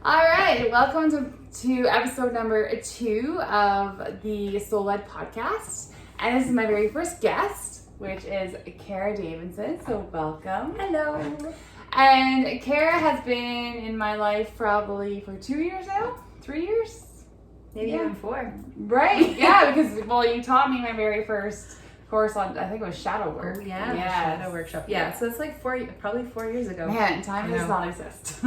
All right, welcome to episode number 2 of the Soul Led podcast. And this is my very first guest, which is Kara Davison. So welcome. Hello. And Kara has been in my life probably for 2 years now, 3 years, Maybe even 4. Right? Yeah, because you taught me my very first course on, I think it was shadow work. Oh, yeah, yes. shadow workshop. Yeah, so it's like probably 4 years ago. Man, time does not exist.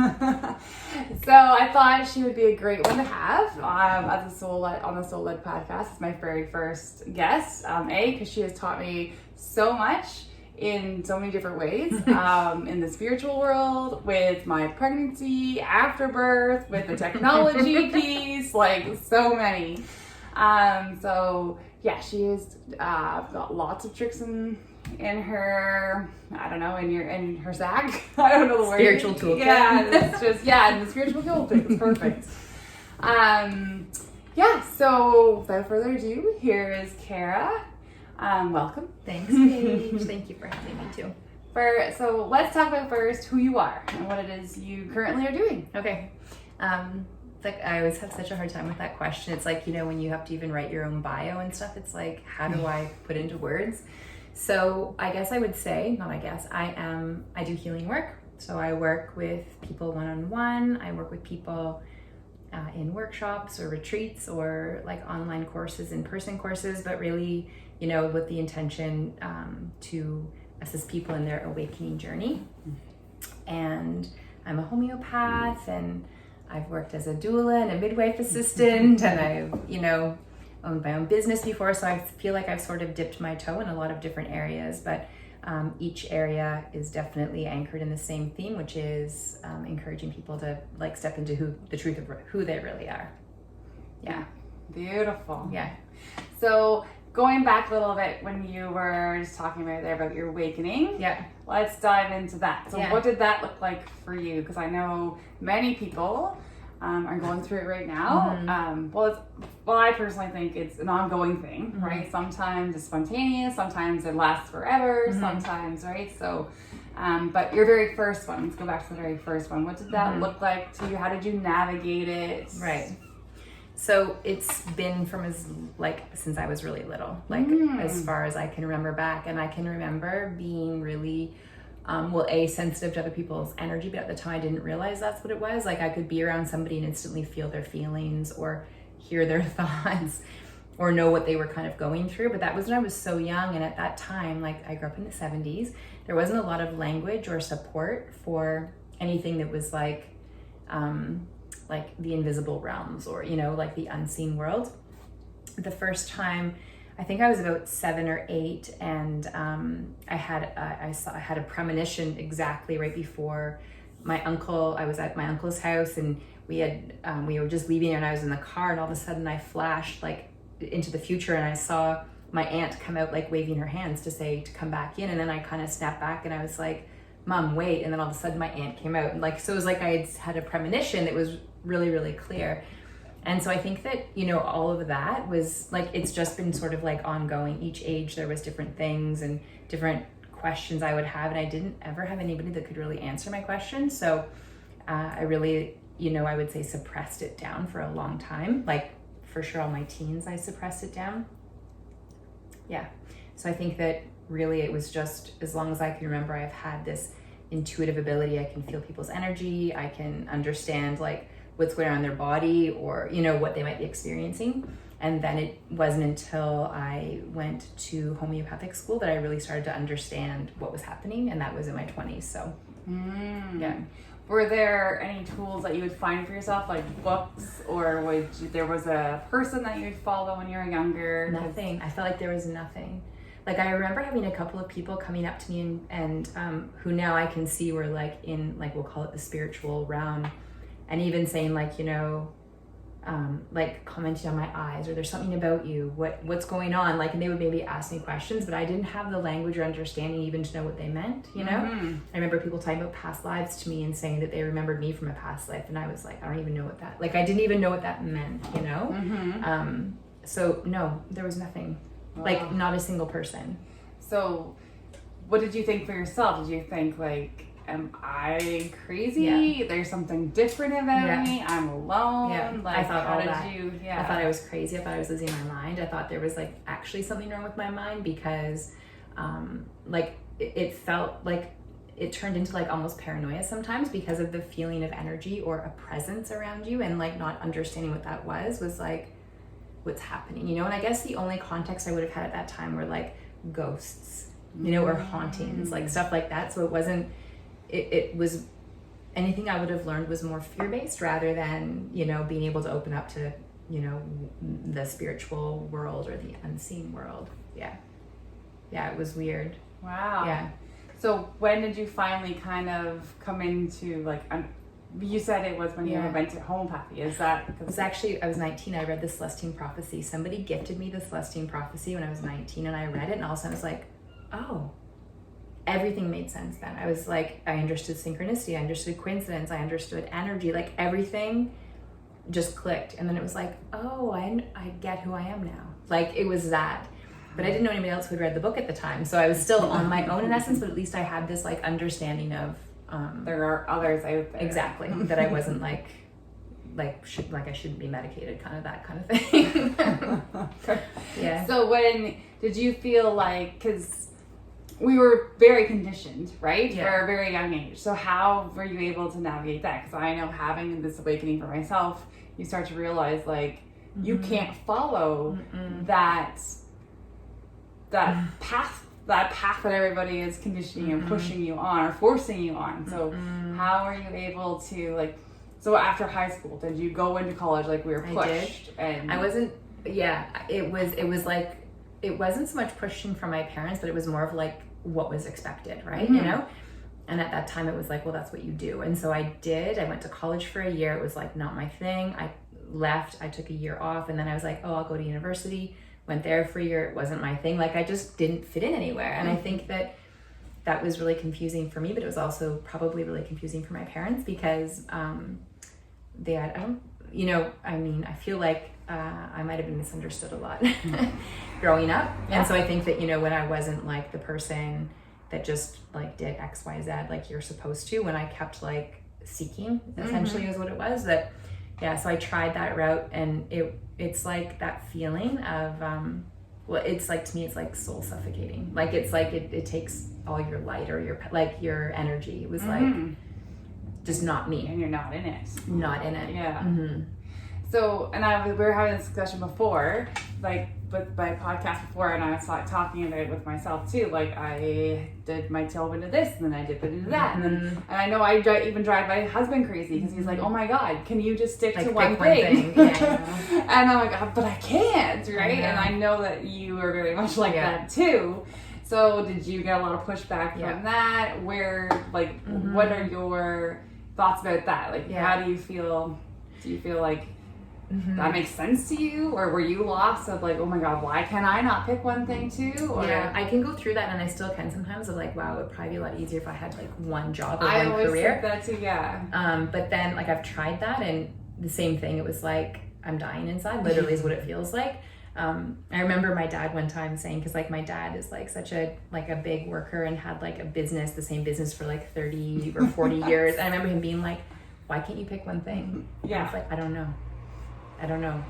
So I thought she would be a great one to have as a Soul Led on the Soul Led podcast. It's my very first guest. Because she has taught me so much in so many different ways, in the spiritual world, with my pregnancy, after birth, with the technology piece, like so many. So yeah, she has got lots of tricks in her, I don't know, in her sack. I don't know the word. Spiritual toolkit. Yeah, it's just, in the spiritual toolkit. It's perfect. So without further ado, here is Kara. Welcome. Thanks, Paige. Thank you for having me too. So let's talk about first who you are and what it is you currently are doing. Okay. It's like I always have such a hard time with that question. It's like, when you have to even write your own bio and stuff, it's like, how do I put into words? So I guess I would say, I do healing work. So I work with people one-on-one. I work with people in workshops or retreats or like online courses, in-person courses, but really, with the intention to assist people in their awakening journey. And I'm a homeopath, and I've worked as a doula and a midwife assistant, and I've, owned my own business before, so I feel like I've sort of dipped my toe in a lot of different areas, but each area is definitely anchored in the same theme, which is encouraging people to like step into the truth of who they really are. Yeah. Beautiful. Yeah. So going back a little bit when you were just talking about your awakening. Yeah. Let's dive into that. So Yeah. What did that look like for you? Because I know many people are going through it right now. Mm-hmm. I personally think it's an ongoing thing, Mm-hmm. right? Sometimes it's spontaneous, sometimes it lasts forever, Mm-hmm. sometimes, right? So, but your very first one, let's go back to the very first one. What did that Mm-hmm. look like to you? How did you navigate it? Right. So it's been from since I was really little, as far as I can remember back. And I can remember being really, sensitive to other people's energy, but at the time I didn't realize that's what it was. Like I could be around somebody and instantly feel their feelings or hear their thoughts or know what they were kind of going through. But that was when I was so young. And at that time, I grew up in the 70s, there wasn't a lot of language or support for anything that was like the invisible realms or, like the unseen world. The first time, I think I was about 7 or 8, and I had a premonition exactly right before my uncle. I was at my uncle's house, and we were just leaving, and I was in the car, and all of a sudden I flashed into the future, and I saw my aunt come out waving her hands to say to come back in, and then I kind of snapped back, and I was like, "Mom, wait!" And then all of a sudden my aunt came out, and so it was like I had a premonition that was really, really clear. And so I think that, all of that was it's just been sort of ongoing. Each age there was different things and different questions I would have, and I didn't ever have anybody that could really answer my questions. So I really, I would say suppressed it down for a long time. For sure all my teens, I suppressed it down. Yeah. So I think that really it was just, as long as I can remember, I've had this intuitive ability. I can feel people's energy. I can understand what's going on in their body or, what they might be experiencing. And then it wasn't until I went to homeopathic school that I really started to understand what was happening. And that was in my 20s. So, yeah. Were there any tools that you would find for yourself, like books, or there was a person that you would follow when you were younger? Nothing. I felt like there was nothing. I remember having a couple of people coming up to me and who now I can see were in we'll call it the spiritual realm, and even saying commenting on my eyes, or there's something about you, what's going on, and they would maybe ask me questions, but I didn't have the language or understanding even to know what they meant. Mm-hmm. I remember people talking about past lives to me and saying that they remembered me from a past life, and I was I don't even know what that, I didn't even know what that meant. Mm-hmm. So no, there was nothing. Not a single person. So what did you think for yourself? Did you think am I crazy? There's something different about me. I'm alone. Yeah. Like, I thought how all did that. you? I thought I was crazy. I thought I was losing my mind. I thought there was like actually something wrong with my mind because like it felt like it turned into like almost paranoia sometimes because of the feeling of energy or a presence around you, and like not understanding what that was like what's happening, you know? And I guess the only context I would have had at that time were like ghosts, you know, or hauntings, like stuff like that. So it wasn't, it was, anything I would have learned was more fear-based rather than, you know, being able to open up to, you know, the spiritual world or the unseen world. Yeah, it was weird. Wow. Yeah. So when did you finally kind of come into like, you said it was when you went to homeopathy. Is that? It was actually, I was 19. I read the Celestine Prophecy. Somebody gifted me the Celestine Prophecy when I was 19, and I read it, and all of a sudden I was like, oh, everything made sense then. I was like, I understood synchronicity, I understood coincidence, I understood energy, like everything just clicked. And then it was like, oh, I get who I am now. Like it was that. But I didn't know anybody else who had read the book at the time. So I was still on my own in essence, but at least I had this like understanding of there are others out there. Exactly. That I wasn't like I shouldn't be medicated, kind of that kind of thing. Yeah. So when did you feel like, because we were very conditioned, right? Yeah. For a very young age. So how were you able to navigate that? Because I know having this awakening for myself, you start to realize like you can't follow that path that everybody is conditioning and pushing you on or forcing you on. So how are you able to like, so after high school, did you go into college like we were pushed? And I wasn't, it was like, it wasn't so much pushing from my parents, but it was more of like what was expected, right? You know? And at that time it was like, well, that's what you do. And so I went to college for a year. It was like not my thing. I left, I took a year off, and then I was like, oh, I'll go to university. Went there for a year. It wasn't my thing. Like I just didn't fit in anywhere. And I think that was really confusing for me, but it was also probably really confusing for my parents because I feel like I might have been misunderstood a lot growing up. And so I think that, you know, when I wasn't like the person that just like did X, Y, Z, like you're supposed to, when I kept like seeking, essentially is what it was, that, so I tried that route, and it's like that feeling of, it's like, to me, it's like soul suffocating. Like, it's like, it takes all your light or your energy. It was like, just not me. And you're not in it. Not in it. Yeah. So, and we were having this discussion before, like with my podcast before, and I was like talking about it with myself too. Like I did my tail into this, and then I dipped it into that, and I know I even drive my husband crazy because he's like, "Oh my God, can you just stick to one thing?" And I'm like, but I can't, right? And I know that you are very much like that too. So, did you get a lot of pushback from that? Where, like, what are your thoughts about that? Like, how do you feel? Do you feel like that makes sense to you, or were you lost of like, oh my God, why can I not pick one thing too? Or I can go through that, and I still can sometimes. Of like, wow, it would probably be a lot easier if I had like one job or one career. I always think that too, but then like I've tried that, and the same thing. It was like I'm dying inside. Literally is what it feels like. I remember my dad one time saying, because like my dad is like such a big worker and had like the same business for like 30 or 40 years. And I remember him being like, why can't you pick one thing? And I was like, I don't know.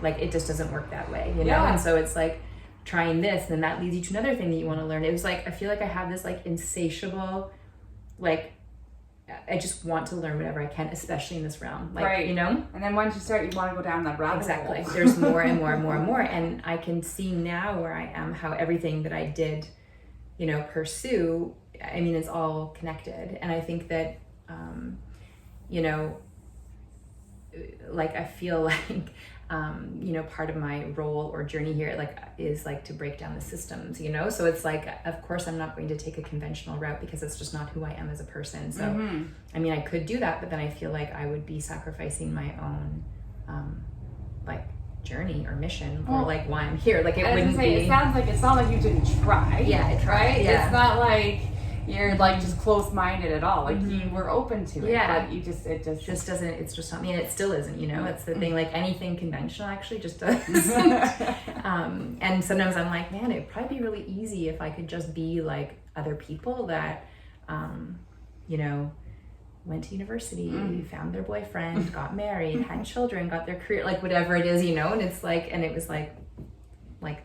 Like it just doesn't work that way, you know? And so it's like trying this, and then that leads you to another thing that you want to learn. It was like, I feel like I have this like insatiable, like, I just want to learn whatever I can, especially in this realm, like, you know? And then once you start, you want to go down that rabbit hole. There's more and more and more and more. And I can see now where I am, how everything that I did, you know, pursue, I mean, it's all connected. And I think that, you know, like, I feel like, you know, part of my role or journey here, like, is like to break down the systems, you know? So it's like, of course, I'm not going to take a conventional route because it's just not who I am as a person. So, I mean, I could do that, but then I feel like I would be sacrificing my own, like, journey or mission, or like why I'm here. Like, it wouldn't be. It sounds like, it's not like you didn't try. Yeah, I tried. Right? Yeah. It's not like you're like just close-minded at all. Like you were open to it, but you just it just doesn't. It's just not me, and it still isn't. You know, it's the thing. Like anything conventional actually just does. And sometimes I'm like, man, it'd probably be really easy if I could just be like other people that, you know, went to university, found their boyfriend, got married, had children, got their career, like whatever it is, you know, and it's like, and it was like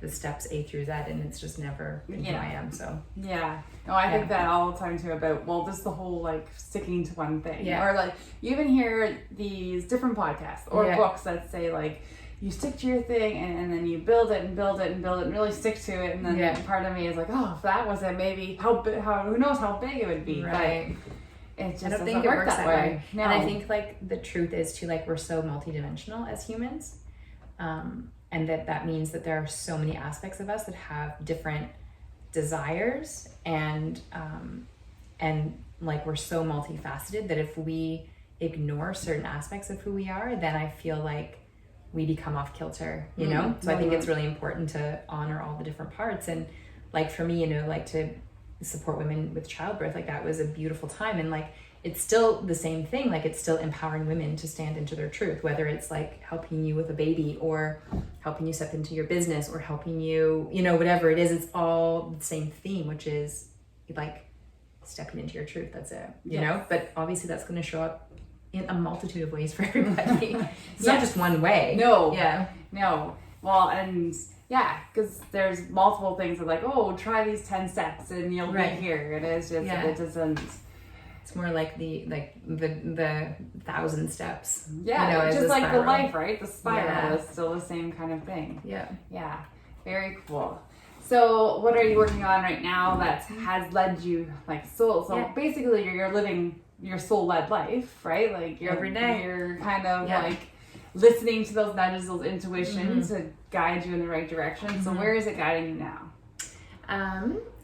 the steps A through Z, and it's just never been who I am. So yeah, no, I think that all the time too about, well, just the whole like sticking to one thing, or like you even hear these different podcasts or books that say like you stick to your thing and then you build it and build it and build it and really stick to it, and then part of me is like, oh, if that was it, maybe how who knows how big it would be, right? But it just doesn't think it work works that way. No. And I think like the truth is too, like we're so multidimensional as humans, and that means that there are so many aspects of us that have different desires, and like we're so multifaceted that if we ignore certain aspects of who we are, then I feel like we become off kilter, you know? So I think it's really important to honor all the different parts. And like for me, you know, like to support women with childbirth, like that was a beautiful time. And like, it's still the same thing. Like it's still empowering women to stand into their truth, whether it's like helping you with a baby or helping you step into your business or helping you, you know, whatever it is, it's all the same theme, which is like stepping into your truth. That's it, you know? But obviously that's going to show up in a multitude of ways for everybody. It's not just one way. No. Yeah. No. Well, and yeah, because there's multiple things that like, oh, try these 10 steps and you'll be here. It is just, it doesn't. It's more like the 1,000 steps. Yeah, you know, just like the life, right? The spiral is still the same kind of thing. Yeah. Yeah. Very cool. So what are you working on right now that has led you like soul? So basically you're living your soul-led life, right? Like every day you're kind of like listening to those nudges, those intuitions to guide you in the right direction. So where is it guiding you now?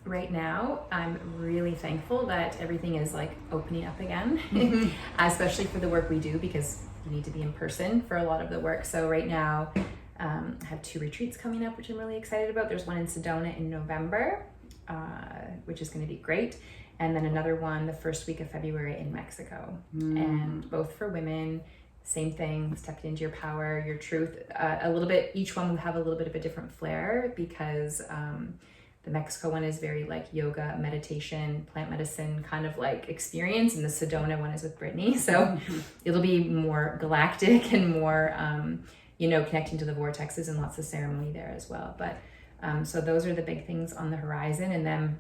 Right now, I'm really thankful that everything is like opening up again, especially for the work we do, because you need to be in person for a lot of the work. So right now, I have 2 retreats coming up, which I'm really excited about. There's one in Sedona in November, which is going to be great. And then another one the first week of February in Mexico. And both for women, same thing, stepping into your power, your truth. A little bit, each one will have a little bit of a different flair, because the Mexico one is very like yoga, meditation, plant medicine kind of like experience. And the Sedona one is with Brittany. So it'll be more galactic and more, you know, connecting to the vortexes, and lots of ceremony there as well. But so those are the big things on the horizon. And then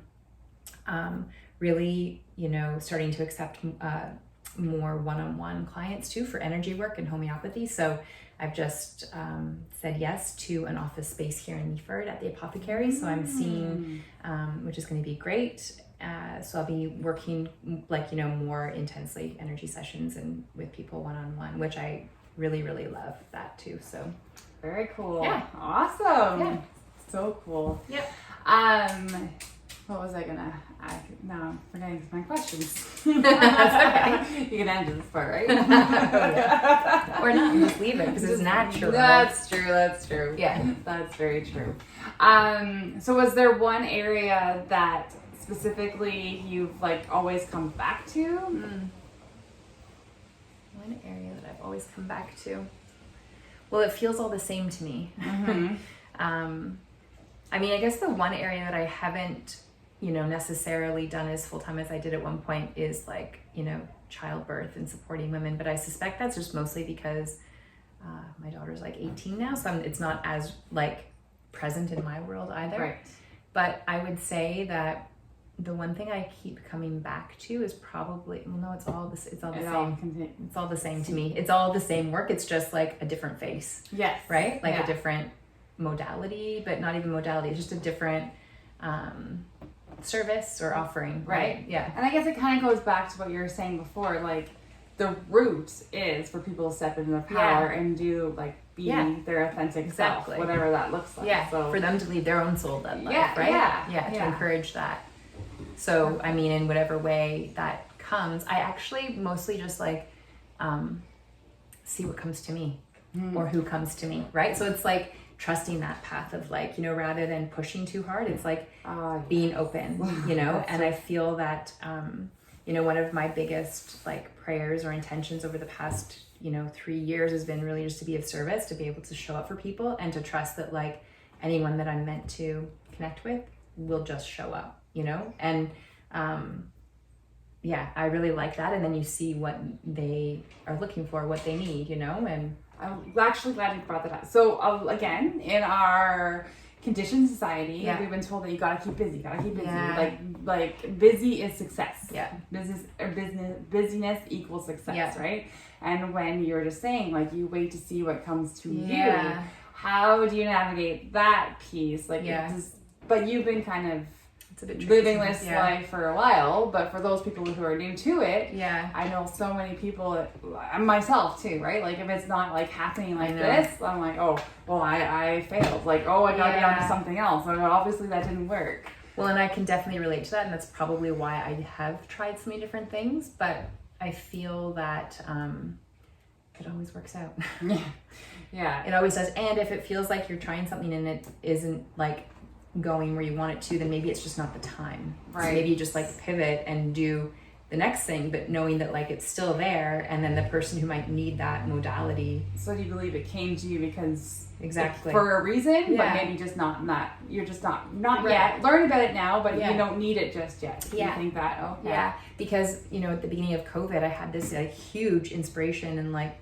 really, you know, starting to accept more one-on-one clients too for energy work and homeopathy. So I've just said yes to an office space here in Meaford at the Apothecary. So I'm seeing, which is going to be great. So I'll be working like, you know, more intensely energy sessions and with people one-on-one, which I really, really love that too. So very cool. Yeah. Awesome. Yeah. So cool. Yep. What was I gonna ask? No, I'm forgetting my questions. That's okay. You can answer this part, right? Or not, just leave it because it's natural. That's true. Yeah. That's very true. So was there one area that specifically you've like always come back to? One area that I've always come back to. Well, it feels all the same to me. I mean, I guess the one area that I haven't, you know, necessarily done as full-time as I did at one point is like, you know, childbirth and supporting women. But I suspect that's just mostly because my daughter's like 18 now. So it's not as like present in my world either. Right. But I would say that the one thing I keep coming back to is probably, well, no, it's all the same. It's all the same to me. It's all the same work. It's just like a different face. Yes. Right? Like a different modality, but not even modality. It's just a different service or offering. Right? Yeah. And I guess it kind of goes back to what you were saying before. Like the root is for people to step into their power and do like be their authentic self, whatever that looks like. Yeah. So for them to lead their own soul-led life, right? Yeah. To encourage that. So, I mean, in whatever way that comes, I actually mostly just like see what comes to me or who comes to me, right? So it's like trusting that path of like, you know, rather than pushing too hard, it's like being open, you know? And I feel that, you know, one of my biggest like prayers or intentions over the past, you know, 3 years has been really just to be of service, to be able to show up for people and to trust that like anyone that I'm meant to connect with will just show up, you know? And I really like that. And then you see what they are looking for, what they need, you know, and I'm actually glad you brought that up. So again, in our conditioned society, we've been told that you gotta keep busy. Yeah. Like busy is success. Yeah. Busyness equals success, right? And when you're just saying like you wait to see what comes to you, how do you navigate that piece? Like, but you've been kind of living this life for a while, but for those people who are new to it, I know so many people, myself too, right? Like if it's not like happening like this, I'm like, oh, well, I failed. Like, oh, I gotta get on to something else. So obviously that didn't work. Well, and I can definitely relate to that, and that's probably why I have tried so many different things, but I feel that it always works out. It always does. And if it feels like you're trying something and it isn't like going where you want it to, then maybe it's just not the time. Right. So maybe you just like pivot and do the next thing, but knowing that like it's still there, and then the person who might need that modality. So do you believe it came to you because exactly for a reason, but maybe just not you're just not yet. Learn about it now, but you don't need it just yet. You think that? Okay. Yeah, because you know at the beginning of COVID, I had this like huge inspiration and like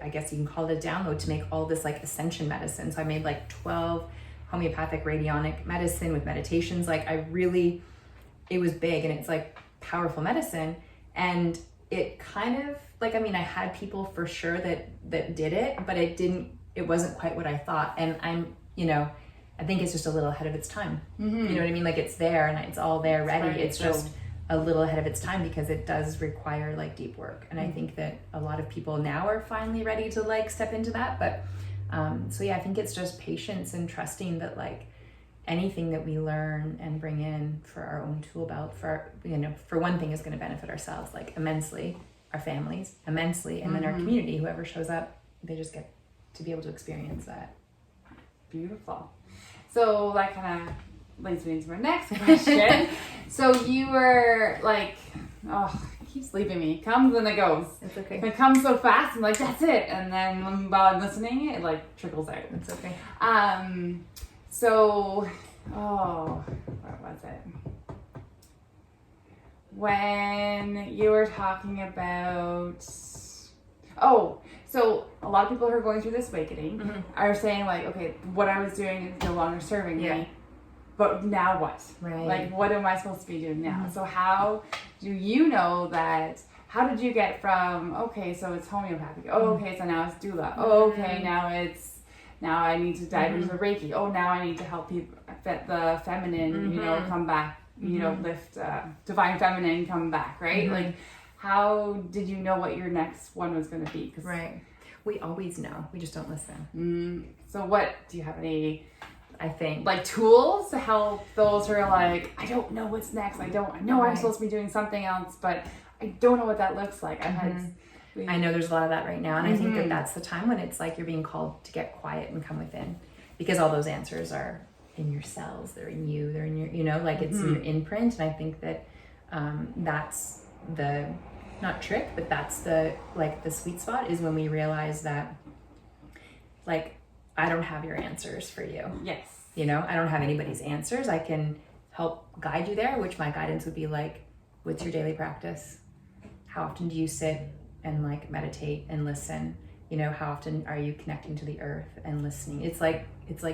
I guess you can call it a download to make all this like ascension medicine. So I made like 12 homeopathic radionic medicine with meditations. Like it was big and it's like powerful medicine. And it kind of like, I mean, I had people for sure that did it, but it wasn't quite what I thought. And I think it's just a little ahead of its time. You know what I mean? Like it's there and it's all there ready. Right. It's just a little ahead of its time because it does require like deep work. And I think that a lot of people now are finally ready to like step into that. But so I think it's just patience and trusting that like anything that we learn and bring in for our own tool belt for one thing is going to benefit ourselves like immensely, our families immensely, and then our community, whoever shows up, they just get to be able to experience that. Beautiful. So that kind of leads me into my next question. So you were like, oh, it keeps leaving me. It comes and it goes. It's okay. It comes so fast. I'm like, that's it. And then while I'm listening, it like trickles out. It's okay. So, what was it? When you were talking about, so a lot of people who are going through this awakening are saying like, okay, what I was doing is no longer serving me. But now what? Right. Like, what am I supposed to be doing now? So how do you know that? How did you get from, okay, so it's homeopathic. Oh, okay, so now it's doula. Oh, okay, now I need to dive into the Reiki. Oh, now I need to help people, the feminine, come back, lift, divine feminine come back, right? Like, how did you know what your next one was going to be? Right. We always know. We just don't listen. So what, do you have any, I think, like tools to help those who are like, I don't know what's next. I know I'm supposed to be doing something else, but I don't know what that looks like. I know there's a lot of that right now. And I think that that's the time when it's like you're being called to get quiet and come within, because all those answers are in your cells. They're in you. They're in your, like it's in your imprint. And I think that that's the, not trick, but that's the sweet spot is when we realize that like, I don't have your answers for you. Yes. I don't have anybody's answers. I can help guide you there, which my guidance would be like, what's your daily practice? How often do you sit and like meditate and listen? How often are you connecting to the earth and listening? It's like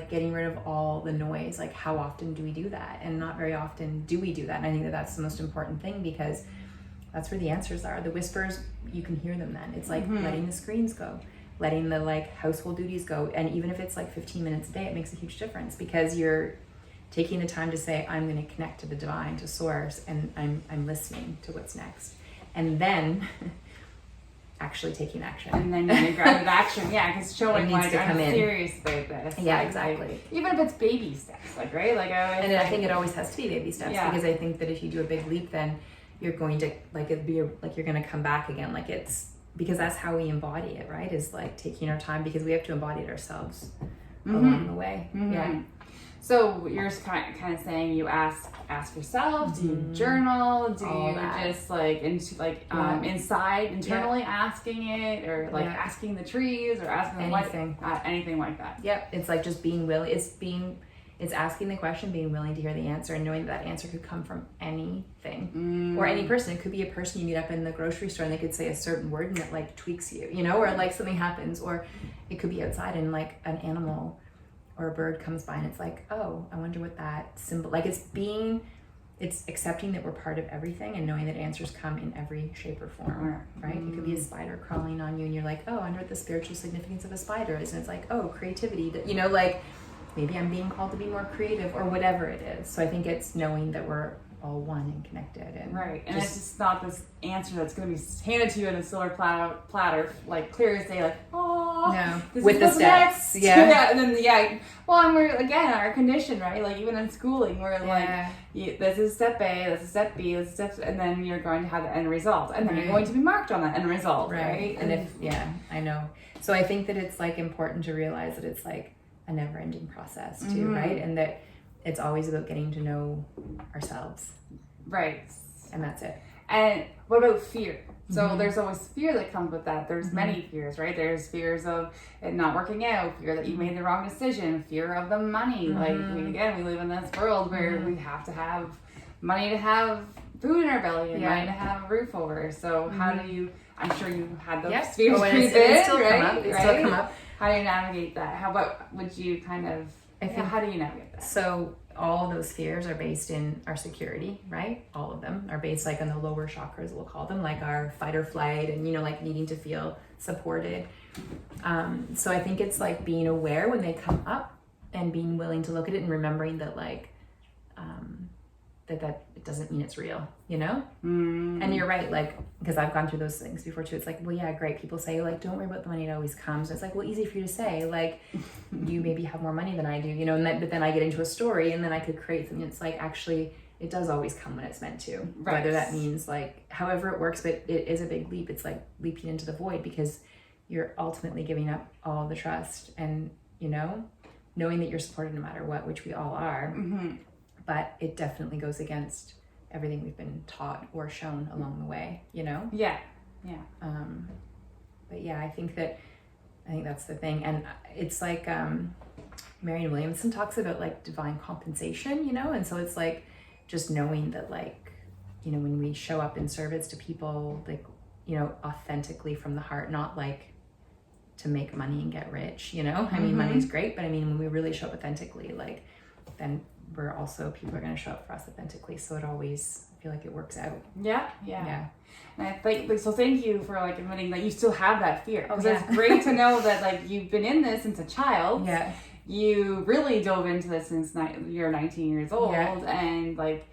getting rid of all the noise. Like how often do we do that? And not very often do we do that. And I think that that's the most important thing, because that's where the answers are. The whispers, you can hear them then. It's like letting the screens go, letting the like household duties go. And even if it's like 15 minutes a day, it makes a huge difference, because you're taking the time to say, I'm going to connect to the divine, to source, and I'm listening to what's next. And then actually taking action. And then you grab with action. Yeah, because showing like I'm in. Serious about this. Yeah, like, exactly. Like, even if it's baby steps, like, right? Like I think it always has to be baby steps, because I think that if you do a big leap, then you're going to like it'd be like you're going to come back again. Like it's because that's how we embody it, right? Is like taking our time, because we have to embody it ourselves along the way. Yeah. So you're kind of saying you ask yourself, do you journal, do you just like inside internally asking it, or like asking the trees, or asking anything anything like that? Yep. It's like just being willing. it's asking the question, being willing to hear the answer, and knowing that answer could come from anything or any person. It could be a person you meet up in the grocery store and they could say a certain word and it like tweaks you, you know, or like something happens, or it could be outside and like an animal or a bird comes by and it's like, oh, I wonder what that symbol, like it's accepting that we're part of everything and knowing that answers come in every shape or form, right? It could be a spider crawling on you and you're like, oh, I wonder what the spiritual significance of a spider is. And it's like, oh, creativity, you know, like maybe I'm being called to be more creative or whatever it is. So I think it's knowing that we're all one and connected. And right. And it's just not this answer that's going to be handed to you in a silver platter, like clear as day, like, oh, no, with the steps. Yeah. And then, well, and we're, again, our condition, right? Like, even in schooling, we're like, this is step A, this is step B, this is step, and then you're going to have the end result. And then you're going to be marked on that end result, right? And I know. So I think that it's, like, important to realize that it's, like, a never-ending process, too, right? And that it's always about getting to know ourselves. Right. And that's it. And what about fear? So there's always fear that comes with that. There's many fears, right? There's fears of it not working out, fear that you made the wrong decision, fear of the money. Like, we live in this world where we have to have money to have food in our belly and money to have a roof over. So how do you, I'm sure you had those fears creep in, still come up. How do you navigate that? What would you kind of, how do you navigate that? So all those fears are based in our security, right? All of them are based like on the lower chakras, we'll call them, like our fight or flight and, you know, like needing to feel supported. So I think it's like being aware when they come up and being willing to look at it and remembering that like, that it doesn't mean it's real, you know? And you're right, like, because I've gone through those things before too. It's like, well, yeah, great. People say like, don't worry about the money, it always comes. And it's like, well, easy for you to say, like, you maybe have more money than I do, you know, but then I get into a story and then I could create something. It's like, actually, it does always come when it's meant to, whether that means like, however it works, but it is a big leap. It's like leaping into the void because you're ultimately giving up all the trust and, you know, knowing that you're supported no matter what, which we all are. But it definitely goes against everything we've been taught or shown along the way, you know? Yeah. But yeah, I think that's the thing. And it's like, Marianne Williamson talks about like divine compensation, you know? And so it's like just knowing that like, you know, when we show up in service to people, like, you know, authentically from the heart, not like to make money and get rich, you know? I mean, money's great, but I mean, when we really show up authentically, like, then we're also, people are going to show up for us authentically. So it always, I feel like it works out. Yeah. And I think, so thank you for like admitting that you still have that fear. Because it's great to know that like you've been in this since a child. Yeah. You really dove into this since you're 19 years old. And like,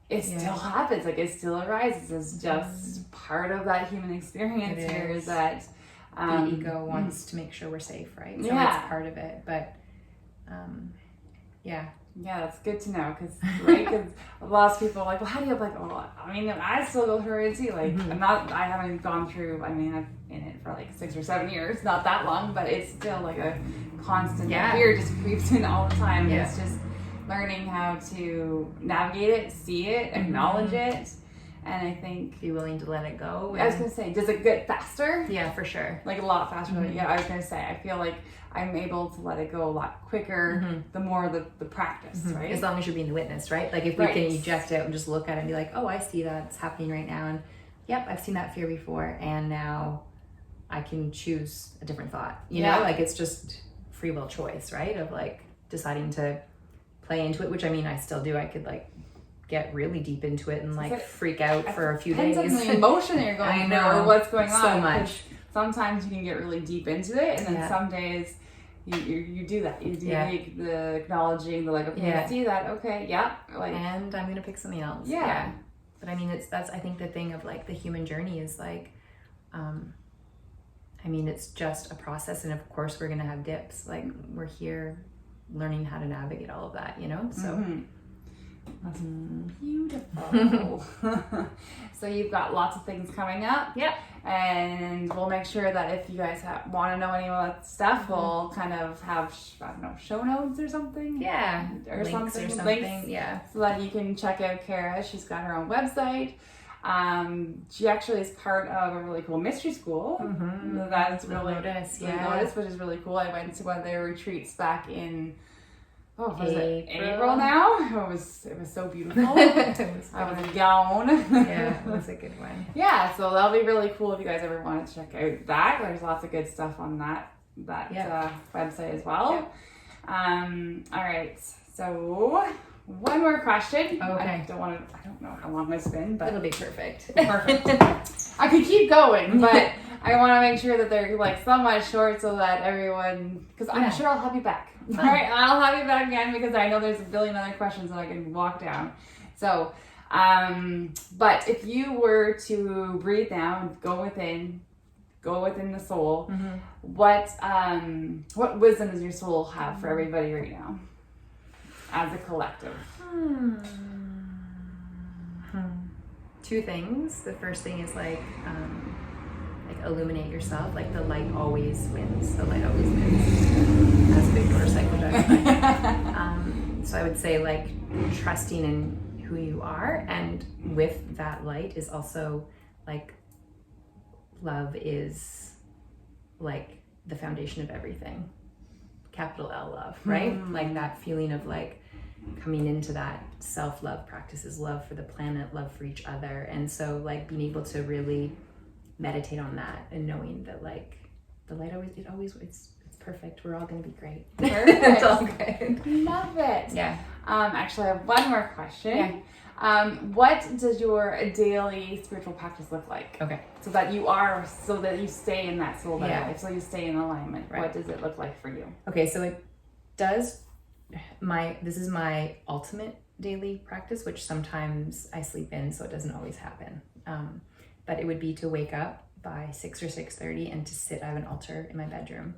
it still happens. Like, it still arises. It's just part of that human experience here is that the ego wants to make sure we're safe, right? So it's part of it. But yeah, that's good to know because a lot of people are like, well, how do you like? Oh, I mean, I still go through it too. Like, I haven't gone through. I mean, I've been in it for like 6 or 7 years, not that long, but it's still like a constant fear just creeps in all the time. Yeah. It's just learning how to navigate it, see it, acknowledge it, and I think be willing to let it go. I was gonna say, does it get faster? Yeah, for sure. Like a lot faster. I was gonna say, I feel like I'm able to let it go a lot quicker the more the practice, right? As long as you're being the witness, right? Like if we can eject it and just look at it and be like, oh, I see that it's happening right now, and yep, I've seen that fear before, and now I can choose a different thought. You know, like it's just free will choice, right? Of like deciding to play into it, which I mean, I still do. I could like get really deep into it and like freak out for a few days. Depends on the emotion that you're going through or what's going on. So much. Sometimes you can get really deep into it, and then some days you do that. You do the acknowledging, the like, okay, I see that, okay, like, and I'm gonna pick something else. But I mean, that's I think the thing of like the human journey is like, I mean, it's just a process, and of course we're gonna have dips. Like we're here learning how to navigate all of that, you know. So. That's beautiful. So you've got lots of things coming up. Yep. And we'll make sure that if you guys want to know any of that stuff, we'll kind of have, I don't know, show notes or something. Yeah. Or links something. Or something. Yeah. So that you can check out Kara. She's got her own website. She actually is part of a really cool mystery school. That's really Lotus, Lotus, which is really cool. I went to one of their retreats back in was it April now? It was so beautiful. I was young. Yeah, it was a good one. Yeah, so that'll be really cool if you guys ever want to check out that. There's lots of good stuff on that website as well. All right, so one more question. Okay. I don't know how long it's been, but it'll be perfect. Perfect. I could keep going, but I want to make sure that they're like somewhat short so that everyone, because I'm sure I'll have you back. All right, I'll have you back again because I know there's a billion other questions that I can walk down. So, but if you were to breathe down, go within the soul, what wisdom does your soul have for everybody right now as a collective? Two things. The first thing is like illuminate yourself. Like the light always wins. The light always wins. That's a big motorcycle driver. So I would say like trusting in who you are, and with that light is also like love is like the foundation of everything. Capital L love, right? Like that feeling of like coming into that self-love practices, love for the planet, love for each other. And so like being able to really meditate on that and knowing that like the light it's perfect. We're all going to be great. Perfect. It's all good. Love it. Yeah. Actually, I have one more question. Yeah. What does your daily spiritual practice look like? Okay. So that you stay in that soul life, so you stay in alignment. Right. What does it look like for you? Okay, so it does this is my ultimate daily practice, which sometimes I sleep in, so it doesn't always happen. But it would be to wake up by 6 or 6:30 and to sit. I have an altar in my bedroom,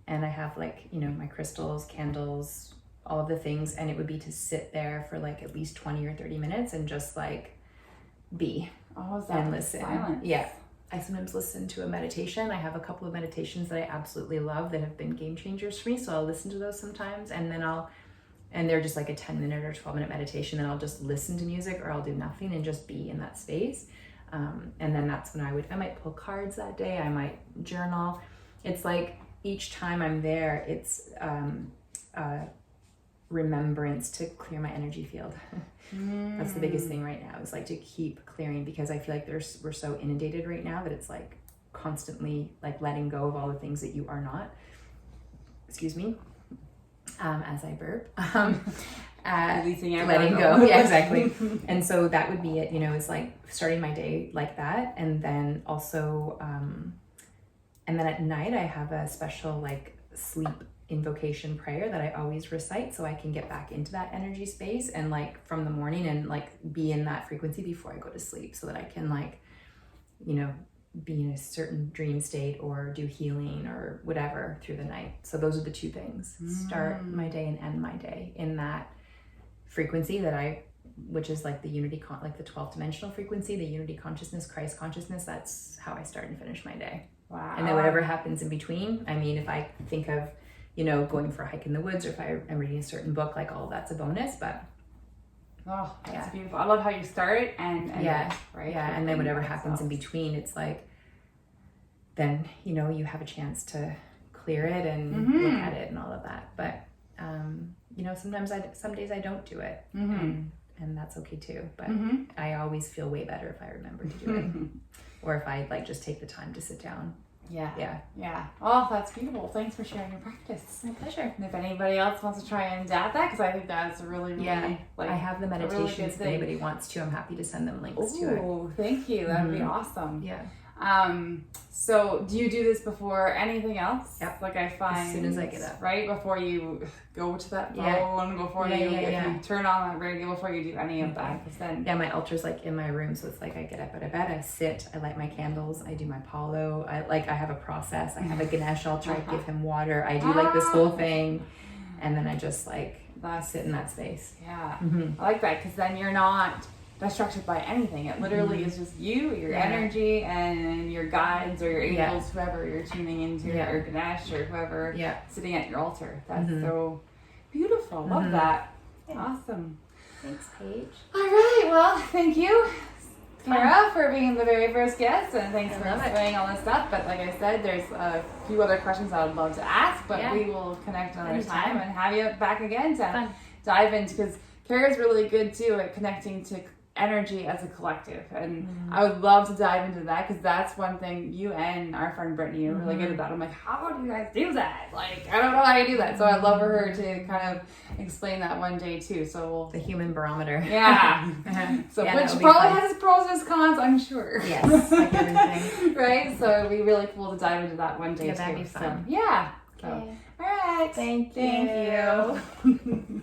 and I have like, my crystals, candles, all of the things, and it would be to sit there for like at least 20 or 30 minutes and just like be and listen. Silence? Yeah. I sometimes listen to a meditation. I have a couple of meditations that I absolutely love that have been game changers for me. So I'll listen to those sometimes, and then and they're just like a 10-minute or 12-minute meditation. Then I'll just listen to music, or I'll do nothing and just be in that space. And then that's when I might pull cards that day. I might journal. It's like each time I'm there, it's remembrance to clear my energy field. That's the biggest thing right now, is like to keep clearing, because I feel like we're so inundated right now that it's like constantly like letting go of all the things that you are not. Excuse me, as I burp. Letting go. Yeah, exactly. And so that would be it, is like starting my day like that. And then also, and then at night I have a special like sleep invocation prayer that I always recite, so I can get back into that energy space and like from the morning and like be in that frequency before I go to sleep, so that I can like, be in a certain dream state or do healing or whatever through the night. So those are the two things. Start my day and end my day in that frequency which is like the unity, like the 12th dimensional frequency, the unity consciousness, Christ consciousness. That's how I start and finish my day. Wow. And then whatever happens in between, I mean, if I think of, going for a hike in the woods, or if I'm reading a certain book, like all of that's a bonus, but that's beautiful. I love how you start it and right? Yeah, and then whatever happens in between, it's like, then, you have a chance to clear it and look at it and all of that. But, sometimes some days I don't do it, and that's okay too. But I always feel way better if I remember to do it, or if I like just take the time to sit down. Yeah. Oh, that's beautiful. Thanks for sharing your practice. My pleasure. And if anybody else wants to try and adapt that, because I think that's really like, I have the meditations. Really if anybody wants to, I'm happy to send them links to it. Oh, thank you. That'd be awesome. Yeah. So do you do this before anything else? Yep. Like I find as soon as I get up. Right? Before you go to that phone, before you turn on that radio, before you do any of that. Then my altar's like in my room, so it's like I get up out of bed, I sit, I light my candles, I do my Palo, I have a process, I have a Ganesh altar, I give him water, I do like this whole thing, and then I just like sit in that space. Yeah. I like that, because then you're not distracted by anything. It literally is just you, your energy, and your guides or your angels, whoever you're tuning into, or Ganesh or whoever, sitting at your altar. That's so beautiful. Love that. Awesome. Thanks, Paige. All right. Well, thank you, Kara, for being the very first guest, and thanks for explaining all this stuff. But like I said, there's a few other questions I would love to ask. but Yeah. we will connect another Anytime. time and have you back again to Fun. dive into, because Kara's really good too at connecting to energy as a collective, and I would love to dive into that, because that's one thing you and our friend Brittany are really good about. I'm like, how do you guys do that? Like, I don't know how you do that. So I'd love for her to kind of explain that one day too. So The human barometer. yeah. So Yeah, which that would be probably fun. has its pros and its cons, I'm sure. Yes, like everything. Right? So it'd be really cool to dive into that one day Yeah, too. that'd be fun. So, yeah. So, Okay. all right. Thank Thank you.